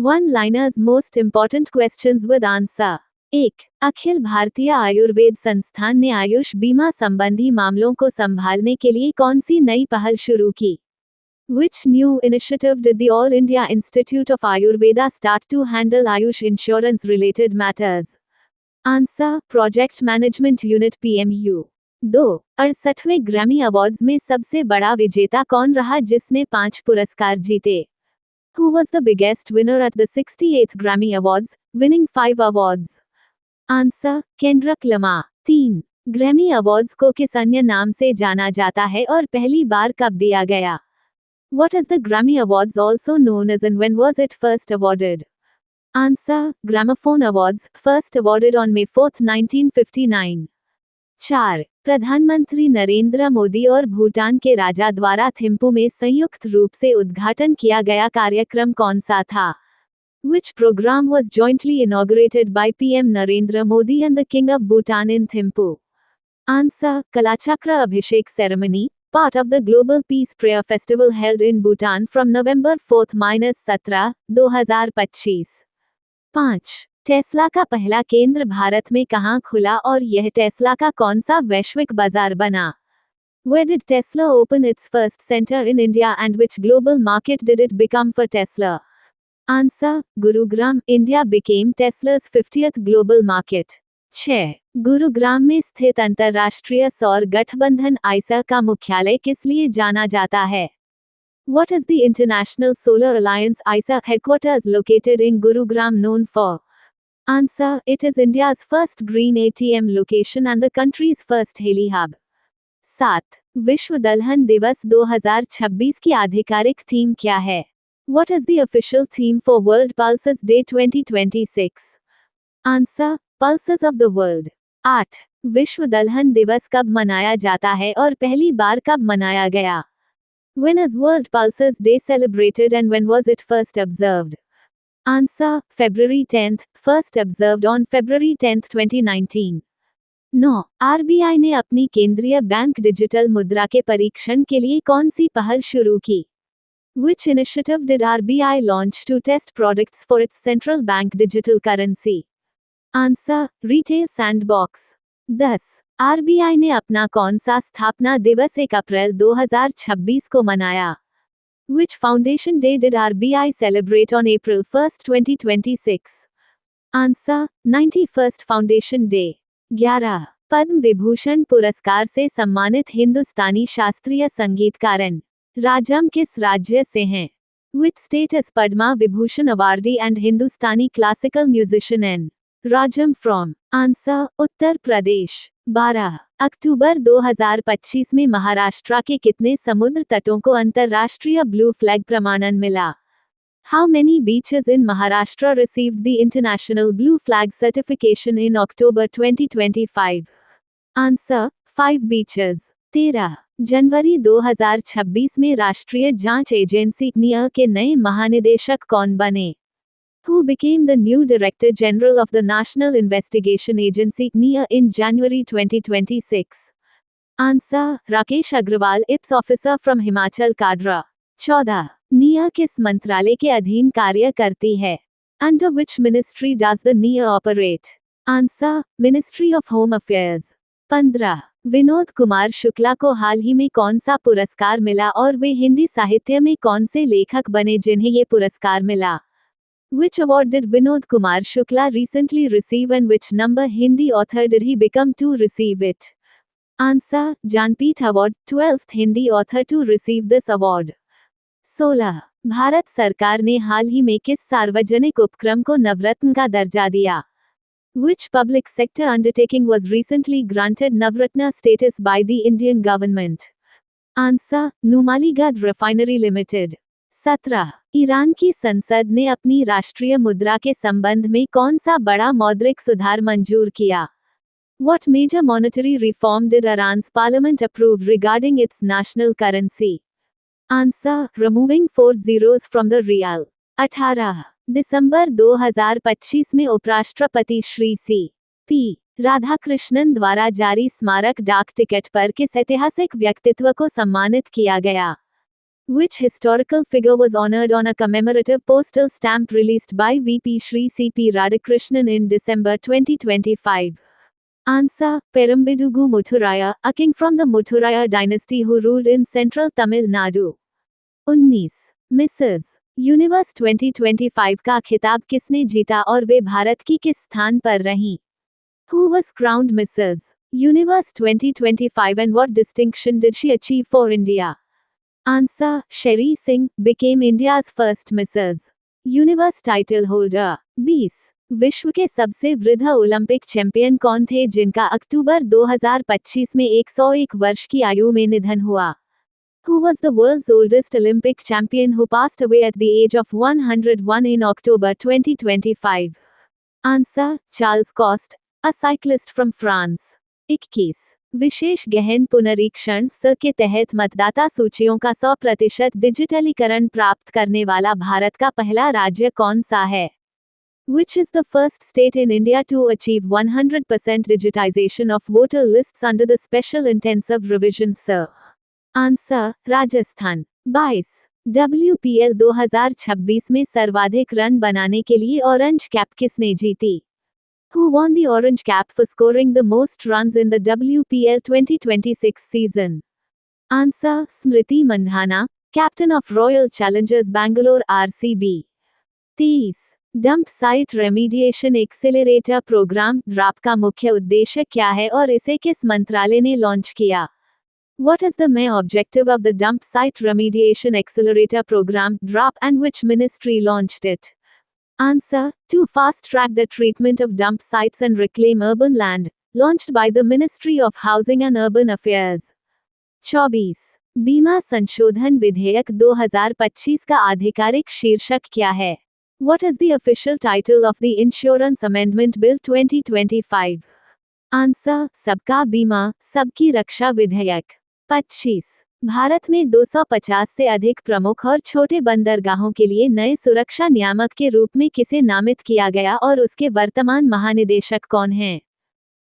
One liners most important questions with answer. 1. Akhil Bharatiya Ayurveda संस्थान ने आयुष बीमा संबंधी मामलों को संभालने के लिए कौन सी नई पहल शुरू की? Which new initiative did the All India Institute of Ayurveda start to handle Ayush insurance related matters? Answer: Project Management Unit PMU। 2. 68वें ग्रैमी अवार्ड्स में सबसे बड़ा विजेता कौन रहा जिसने 5 पुरस्कार जीते? Who was the biggest winner at the 68th Grammy Awards, winning 5 awards? Answer: Kendrick Lamar। 3. Grammy awards को किस अन्य नाम से जाना जाता है और पहली बार कब दिया गया? What is the Grammy Awards also known as and when was it first awarded? Answer: Gramophone Awards, first awarded on May 4, 1959। 4. प्रधानमंत्री नरेंद्र मोदी और भूटान के राजा द्वारा थिम्पू में संयुक्त रूप से उद्घाटन किया गया कार्यक्रम कौन सा था? Which program was jointly inaugurated by PM Narendra Modi and the King of Bhutan in Thimphu? Answer: Kalachakra Abhishek Ceremony, part of the Global Peace Prayer Festival held in Bhutan from November 4-17, 2025। 5. Tesla का पहला केंद्र भारत में कहाँ खुला और यह Tesla का कौन सा वैश्विक बाजार बना? Where did Tesla open its first center in India and which global market did it become for Tesla? Answer: Gurugram, India became Tesla's 50th global market। 6. Gurugram में स्थित अंतर्राष्ट्रीय सौर गठबंधन आईसा का मुख्यालय किस लिए जाना जाता है? What is the International Solar Alliance ISA headquarters located in Gurugram known for? Answer: It is India's first green ATM location and the country's first heli hub। 7. विश्व दलहन दिवस 2026 की आधिकारिक थीम क्या है? What is the official theme for World Pulses Day 2026? Answer: Pulses of the World। 8. विश्व दलहन दिवस कब मनाया जाता है और पहली बार कब मनाया गया? When is World Pulses Day celebrated and when was it first observed? Answer: February 10th, first observed on February 10th, 2019। 9. RBI ने अपनी केंद्रीय बैंक डिजिटल मुद्रा के परीक्षण के लिए कौन सी पहल शुरू की? Which initiative did RBI launch to test products for its central bank digital currency? Answer: Retail Sandbox। 10. RBI ने अपना कौन सा स्थापना दिवस 1 अप्रैल 2026 को मनाया? Which foundation day did RBI celebrate on April 1, 2026? Answer: 91st Foundation Day। 11. Padma Vibhushan पुरस्कार से सम्मानित हिंदुस्तानी शास्त्रीय संगीतकार राजम किस राज्य से हैं? Which state is Padma Vibhushan awardee and Hindustani classical musician N. Rajam from? Answer: Uttar Pradesh. 12. अक्टूबर 2025 में महाराष्ट्र के कितने समुद्र तटों को अंतर्राष्ट्रीय ब्लू फ्लैग प्रमाणन मिला? How many beaches in Maharashtra received the International Blue Flag certification in October 2025? Answer: 5 beaches। 13. जनवरी 2026 में राष्ट्रीय जांच एजेंसी NIA के नए महानिदेशक कौन बने? Who became the new Director General of the National Investigation Agency NIA in January 2026? Answer: Rakesh Agrawal, IPS officer from Himachal Kadra। 14. NIA किस मंत्रालय के अधीन कार्य करती है? Under which ministry does the NIA operate? Answer: Ministry of Home Affairs। 15. Vinod Kumar Shukla को हाल ही में कौन सा पुरस्कार मिला और वे हिंदी साहित्य में कौन से लेखक बने जिन्हें ये पुरस्कार मिला? Which award did Vinod Kumar Shukla recently receive and which number Hindi author did he become to receive it? Answer: Jnanpith Award, 12th Hindi author to receive this award। 16. Bharat सरकार ने हाल ही में किस सार्वजनिक उपक्रम को नवरत्न का दर्जा दिया? Which public sector undertaking was recently granted Navratna status by the Indian government? Answer: Numaligarh Refinery Limited। 17. Iran की संसद ने अपनी राष्ट्रीय मुद्रा के संबंध में कौन सा बड़ा मौद्रिक सुधार मंजूर किया? What major monetary reform did Iran's parliament approve regarding its national currency? Answer: Removing 4 zeros from the rial। 18. दिसंबर 2025 में उपराष्ट्रपति श्री C.P. राधाकृष्णन द्वारा जारी स्मारक डाक टिकट पर किस ऐतिहासिक व्यक्तित्व को सम्मानित किया गया? Which historical figure was honored on a commemorative postal stamp released by VP Shri C.P. Radhakrishnan in December 2025? Answer: Perambidugu Mutturaya, a king from the Mutturaya dynasty who ruled in central Tamil Nadu. 19. Mrs universe 2025 का खिताब किसने जीता और वे भारत की किस स्थान पर रहीं? Who was crowned Mrs. Universe 2025 and what distinction did she achieve for India? Answer: Sherry Singh became India's first Mrs. Universe title holder. 20. विश्व के सबसे वृद्ध ओलंपिक चैंपियन कौन थे जिनका अक्टूबर 2025 में 101 वर्ष की आयु में निधन हुआ? Who was the world's oldest Olympic champion who passed away at the age of 101 in October 2025? Answer: Charles Coste, a cyclist from France. 21. विशेष गहन पुनरीक्षण स के तहत मतदाता सूचियों का 100% डिजिटलीकरण प्राप्त करने वाला भारत का पहला राज्य कौन सा है? Which is the first state in India to achieve 100% digitization of voter lists under the Special Intensive Revision Sir? Answer: Rajasthan. 22. WPL 2026 में सर्वाधिक रन बनाने के लिए ऑरेंज कैप किसने जीती? Who won the orange cap for scoring the most runs in the WPL 2026 season? Answer: Smriti Mandhana, captain of Royal Challengers Bangalore RCB. 23. Dump site remediation accelerator program drop का मुख्य उद्देश्य क्या है और इसे किस मंत्रालय ने लॉन्च किया? What is the main objective of the Dump Site Remediation Accelerator Program (DROP) and which ministry launched it? Answer: To fast-track the treatment of dump sites and reclaim urban land, launched by the Ministry of Housing and Urban Affairs. 24. बीमा संशोधन विधेयक 2025 का आधिकारिक शीर्षक क्या है? What is the official title of the Insurance Amendment Bill 2025? Answer: सबका बीमा, सबकी रक्षा विधेयक. 25. भारत में 250 से अधिक प्रमुख और छोटे बंदरगाहों के लिए नए सुरक्षा नियामक के रूप में किसे नामित किया गया और उसके वर्तमान महानिदेशक कौन हैं?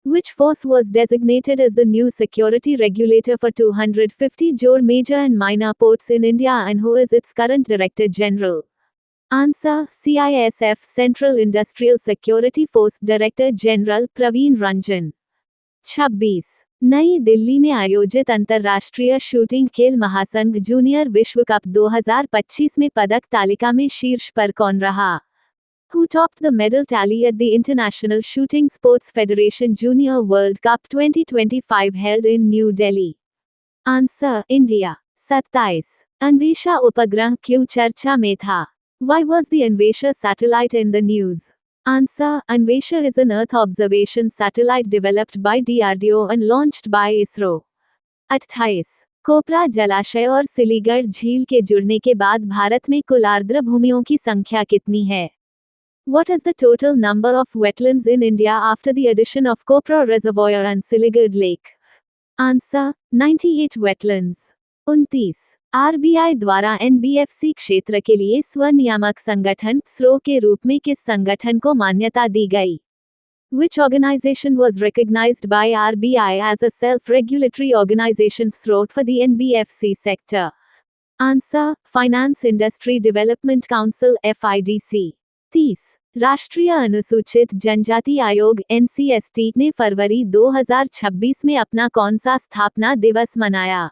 Which force was designated as the new security regulator for 250 Jor major and minor ports in India and who is its current Director General? Answer: CISF Central Industrial Security Force Director General Praveen Ranjan. 26. नई दिल्ली में आयोजित अंतर्राष्ट्रीय shooting खेल महासंघ junior विश्व cup 2025 में पदक तालिका में शीर्ष पर कौन रहा? Who topped the medal tally at the International Shooting Sports Federation Junior World Cup 2025 held in New Delhi? Answer: India. 27. Anvesha उपग्रह क्यों चर्चा में था? Why was the Anvesha satellite in the news? Answer: Anvesha is an Earth observation satellite developed by DRDO and launched by ISRO. 28. कोपरा जलाशय और सिलीगढ़ झील के जुड़ने के बाद भारत में कुल आर्द्र भूमियों की संख्या कितनी है? What is the total number of wetlands in India after the addition of Kopra Reservoir and Siliguri Lake? Answer: 98 wetlands. 29. RBI द्वारा एनबीएफसी क्षेत्र के लिए स्वनियामक संगठन स्रो के रूप में किस संगठन को मान्यता दी गई? Which organization was recognized by RBI as a self-regulatory organization SRO for the NBFC sector? Answer: Finance Industry Development Council FIDC. 30. राष्ट्रीय अनुसूचित जनजाति आयोग NCST ने फरवरी 2026 में अपना कौन सा स्थापना दिवस मनाया?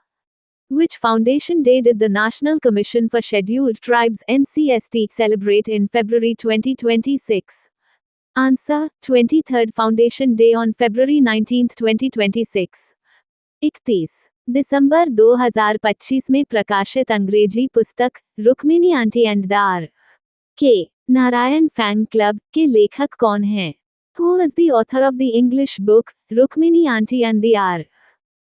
Which foundation day did the National Commission for Scheduled Tribes NCST celebrate in February 2026? Answer: 23rd Foundation Day on February 19, 2026. 31. दिसंबर 2025 में प्रकाशित अंग्रेजी पुस्तक Rukmini aunty and the R K Narayan fan club के लेखक कौन हैं? Who is the author of the English book Rukmini aunty and the R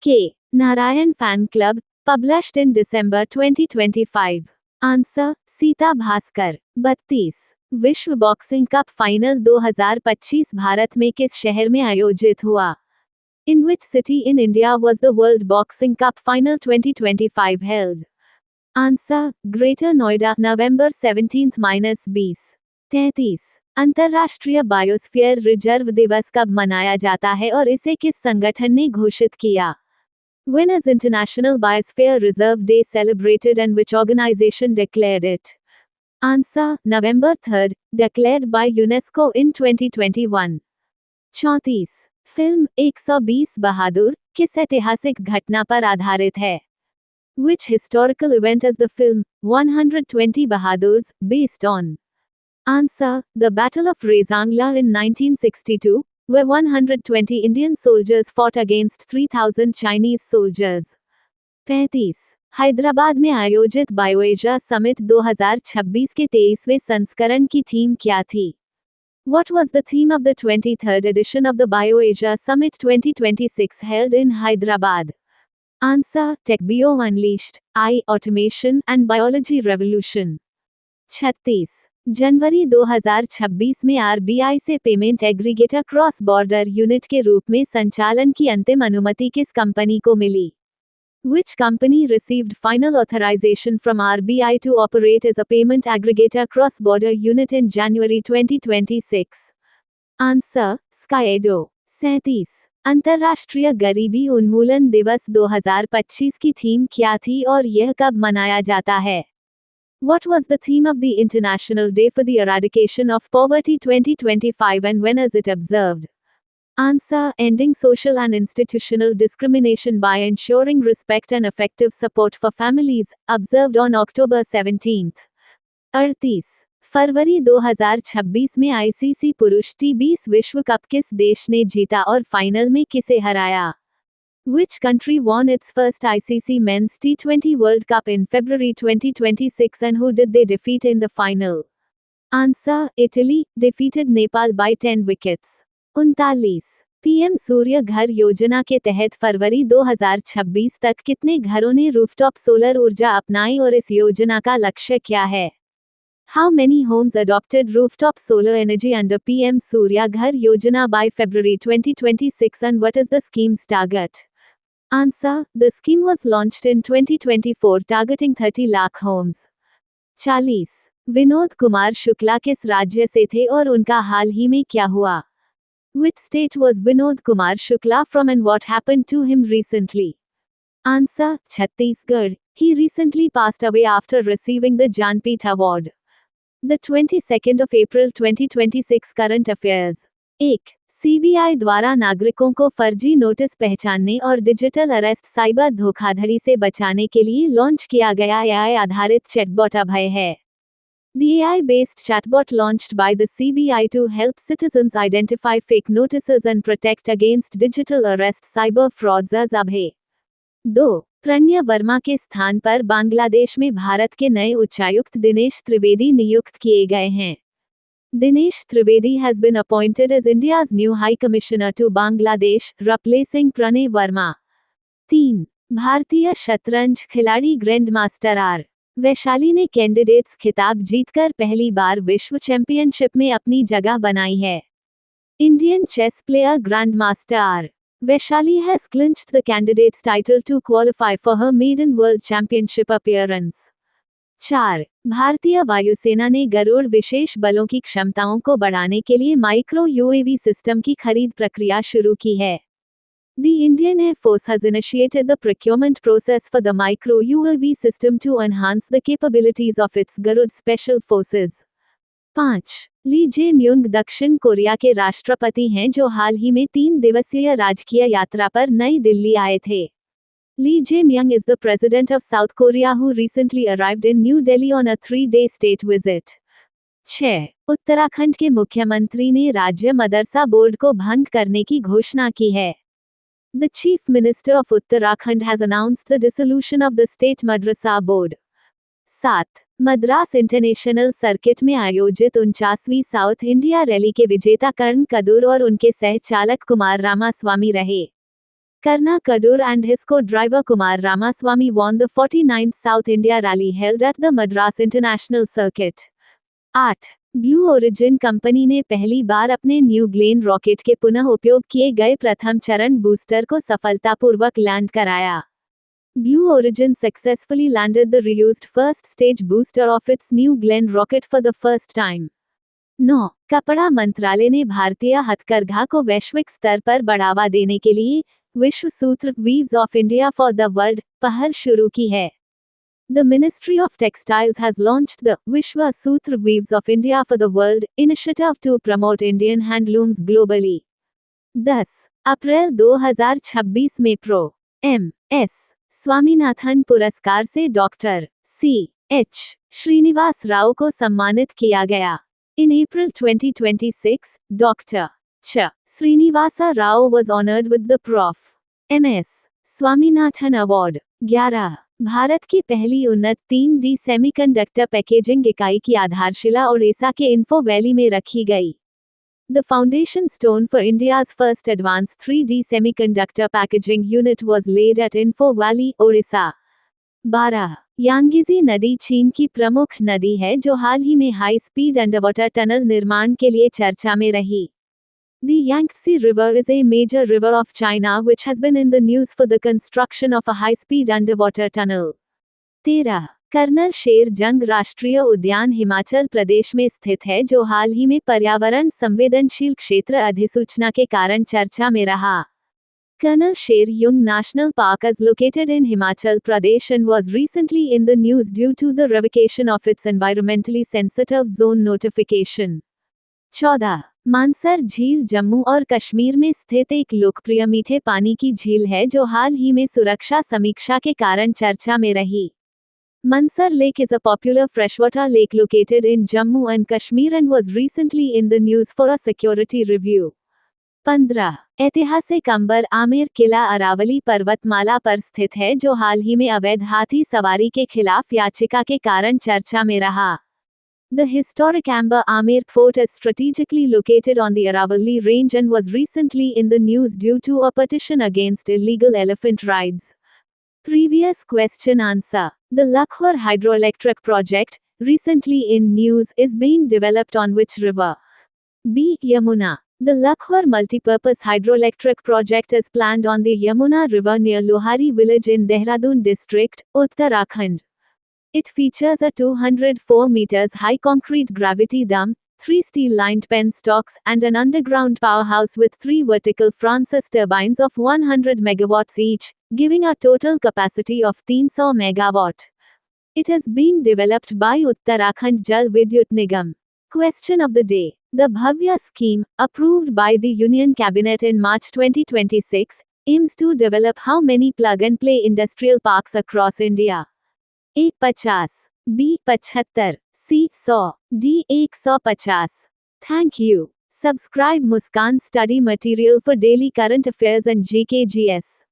K Narayan fan club, published in December 2025? Answer: Sita Bhaskar. 32. विश्व boxing cup final 2025 Bharat में किस शहर में आयोजित हुआ? In which city in India was the World Boxing Cup Final 2025 held? Answer: Greater Noida, November 17-20. 33. अंतर्राष्ट्रीय biosphere reserve दिवस कब मनाया जाता है और इसे किस संगठन ने घोषित किया? When is International Biosphere Reserve Day celebrated and which organization declared it? Answer: November 3rd, declared by UNESCO in 2021. 34. Film 120 बहादुर किस ऐतिहासिक घटना पर आधारित है? Which historical event is the film 120 Bahadurs based on? Answer: The Battle of Rezangla in 1962, where 120 Indian soldiers fought against 3,000 Chinese soldiers. 35. Hyderabad में आयोजित बायोएजा summit 2026 के 23वें संस्करण की थीम क्या थी? What was the theme of the 23rd edition of the BioAsia Summit 2026 held in Hyderabad? Answer: TechBio Unleashed, AI, Automation and Biology Revolution. 36. जनवरी 2026 में RBI से payment aggregator cross border unit के रूप में संचालन की अंतिम अनुमति किस कंपनी को मिली? Which company received final authorization from RBI to operate as a payment aggregator cross-border unit in January 2026? Answer: Skyado. 37. अंतर्राष्ट्रीय गरीबी उन्मूलन दिवस 2025 की थीम क्या थी और यह कब मनाया जाता है? What was the theme of the International Day for the Eradication of Poverty 2025 and when is it observed? Answer: Ending social and institutional discrimination by ensuring respect and effective support for families, observed on October 17. 38. फरवरी 2026 में ICC पुरुष टी20 विश्व cup किस देश ने जीता और final में किसे हराया? Which country won its first ICC Men's T20 World Cup in February 2026 and who did they defeat in the final? Answer: Italy, defeated Nepal by 10 wickets. 39. PM सूर्य घर योजना के तहत फरवरी 2026 तक कितने घरों ने रूफटॉप सोलर ऊर्जा अपनाई और इस योजना का लक्ष्य क्या है? How many homes adopted rooftop solar energy under PM Surya Ghar Yojana by February 2026 and what is the scheme's target? Answer: The scheme was launched in 2024 targeting 30 lakh homes. 40. Vinod Kumar Shukla किस राज्य से थे और उनका हाल ही में क्या हुआ? Which state was Vinod Kumar Shukla from and what happened to him recently? Answer: Chhattisgarh. He recently passed away after receiving the Jnanpith Award. The 22nd of April 2026 Current Affairs. 1. CBI द्वारा नागरिकों को फर्जी notice पहचानने और digital arrest cyber धोखाधड़ी से बचाने के लिए लॉन्च किया गया एआई आधारित चैटबॉट अभय है. The AI-based chatbot launched by the CBI to help citizens identify fake notices and protect against digital arrest cyber frauds as Abhay. 2. Pranay Verma के स्थान पर बांग्लादेश में भारत के नए उच्चायुक्त दिनेश त्रिवेदी नियुक्त किए गए हैं. Dinesh Trivedi has been appointed as India's new High Commissioner to Bangladesh, replacing Pranay Verma. 3. भारतीय शतरंज खिलाड़ी ग्रैंड मास्टर आर. वैशाली ने कैंडिडेट्स खिताब जीतकर पहली बार विश्व चैंपियनशिप में अपनी जगह बनाई है. Indian chess player grandmaster R. Vaishali has clinched the candidates title to qualify for her maiden world championship appearance. 4. भारतीय वायुसेना ने गरुड़ विशेष बलों की क्षमताओं को बढ़ाने के लिए माइक्रो यूएवी सिस्टम की खरीद प्रक्रिया शुरू की है. The Indian Air Force has initiated the procurement process for the micro UAV system to enhance the capabilities of its Garud Special Forces. 5. Lee Jae Myung दक्षिण कोरिया के राष्ट्रपति हैं जो हाल ही में 3 दिवसीय राजकीय यात्रा पर नई दिल्ली आए थे. Lee Jae-myung is the president of South Korea who recently arrived in New Delhi on a 3-day state visit. 6. Uttarakhand के मुख्यमंत्री ने राज्य मदरसा बोर्ड को भंग करने की घोषणा की है. The Chief Minister of Uttarakhand has announced the dissolution of the State Madrasa Board. 7. Madras international circuit में आयोजित 49वीं साउथ इंडिया रैली के विजेता कर्ण कदूर और उनके सह चालक कुमार रामास्वामी रहे. Karna Kadur and his co-driver Kumar Ramaswamy won the 49th South India Rally held at the Madras International Circuit. 8. Blue origin company ने पहली बार अपने न्यू ग्लेन रॉकेट के पुनः उपयोग किए गए प्रथम चरण बूस्टर को सफलतापूर्वक लैंड कराया. Blue Origin successfully landed the reused first stage booster of its New Glenn rocket for the first time. 9. कपड़ा मंत्रालय ने भारतीय हथकरघा को वैश्विक स्तर पर बढ़ावा देने के लिए विश्व सूत्र weaves of India for the world पहल शुरू की है। The Ministry of Textiles has launched the Vishwa Sutra Weaves of India for the World initiative to promote Indian handlooms globally. 10 अप्रैल 2026 में प्रो. M.S. स्वामीनाथन पुरस्कार से डॉक्टर C.H. श्रीनिवास राव को सम्मानित किया गया। In April 2026, Dr. Ch. Srinivasa Rao was honored with the Prof. M.S. Swaminathan award. 11 Bharat की पहली उन्नत 3D सेमीकंडक्टर पैकेजिंग इकाई की आधारशिला ओडिशा के इन्फो वैली में रखी गई। The foundation stone for India's first advanced 3D semiconductor packaging unit was laid at Info Valley, Odisha. 12 यांगीजी नदी चीन की प्रमुख नदी है जो हाल ही में हाई स्पीड अंडरवाटर टनल निर्माण के लिए चर्चा में रही। The Yangtze River is a major river of China which has been in the news for the construction of a high-speed underwater tunnel. 13 colonel शेर जंग राष्ट्रीय उद्यान हिमाचल प्रदेश में स्थित है जो हाल ही में पर्यावरण संवेदनशील क्षेत्र अधिसूचना के कारण चर्चा में रहा। Colonel Sher Jung National Park is located in Himachal Pradesh and was recently in the news due to the revocation of its environmentally sensitive zone notification. 14 Mansar झील जम्मू और कश्मीर में स्थित एक लोकप्रिय मीठे पानी की झील है जो हाल ही में सुरक्षा समीक्षा के कारण चर्चा में रही। Mansar Lake is a popular freshwater lake located in Jammu and Kashmir and was recently in the news for a security review. 15 ऐतिहासिक अंबर आमेर किला अरावली पर्वतमाला पर स्थित है जो हाल ही में अवैध हाथी सवारी के खिलाफ याचिका के कारण चर्चा में रहा। The historic Amber Amer Fort is strategically located on the Aravalli Range and was recently in the news due to a petition against illegal elephant rides. Previous question answer. The Lakhwar hydroelectric project, recently in news, is being developed on which river? B. Yamuna. The Lakhwar multipurpose hydroelectric project is planned on the Yamuna River near Lohari village in Dehradun district, Uttarakhand. It features a 204 meters high concrete gravity dam, 3 steel-lined penstocks, and an underground powerhouse with 3 vertical Francis turbines of 100 megawatts each, giving a total capacity of 300 megawatt. It is being developed by Uttarakhand Jal Vidyut Nigam. Question of the day. The Bhavya scheme, approved by the Union Cabinet in March 2026, aims to develop how many plug-and-play industrial parks across India? A. 50, B. 75, C. 100, D. 150. Thank you. Subscribe Muskan Study Material for daily current affairs and GKGS.